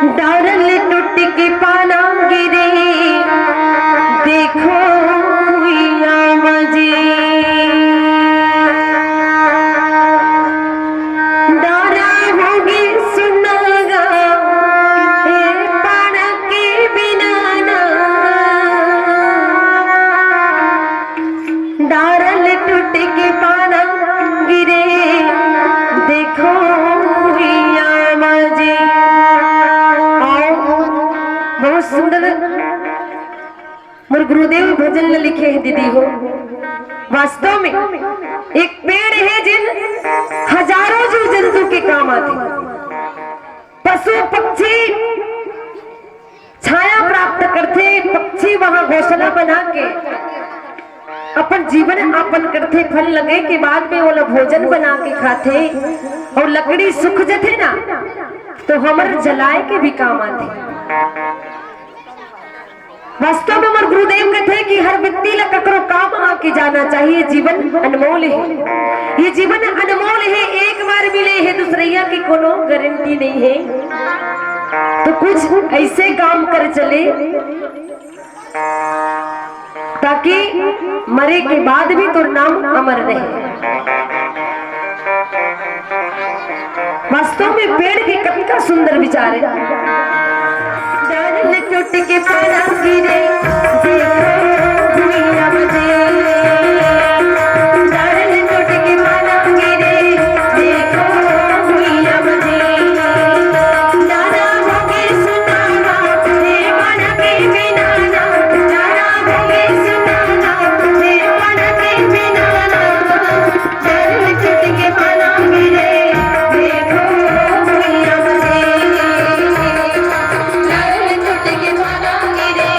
डारल टूट के पाना गिरे देखो हुआ मजे डारा होगी सुनागा हे पाना के बिना ना डारल टूट के पाना गिरे देखो हुआ मजे। बहुत सुंदर मोर गुरुदेव भजन में लिखे हैं दीदी हो। वास्तव में एक पेड़ है जिन हजारों जीव जंतु के काम आते, पशु पक्षी छाया प्राप्त करते, पक्षी वहां घोंसला बना के अपन जीवन यापन करते, फल लगे के बाद में वो भोजन बना के खाते और लकड़ी सूख जाते ना तो हमर जलाए के भी काम आते। वास्तव में हमारे गुरुदेव कहते हैं कि हर व्यक्ति ला ककरो काम आके जाना चाहिए। जीवन अनमोल है, ये जीवन अनमोल है, एक बार मिले है, दूसरैया की कोनो गारंटी नहीं है। तो कुछ ऐसे काम कर चले ताकि मरे के बाद भी तो नाम अमर रहे। वास्तव में पेड़ के कितना सुंदर विचार है। डारल टूट के पाना गिरे देखो हुआ मजे डारल टूट के पाना गिरे देखो हुआ मजे डारा होगे सुनाना हे पाना के बिना ना डारा होगे सुनाना हे पाना के बिना ना डारल टूट के पाना गिरे देखो हुआ मजे डारल टूट के पाना गिरे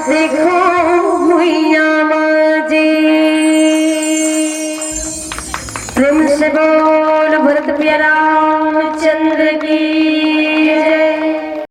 देखो भुइया माझे प्रेम से बोल भरत प्रिय रामचंद्र की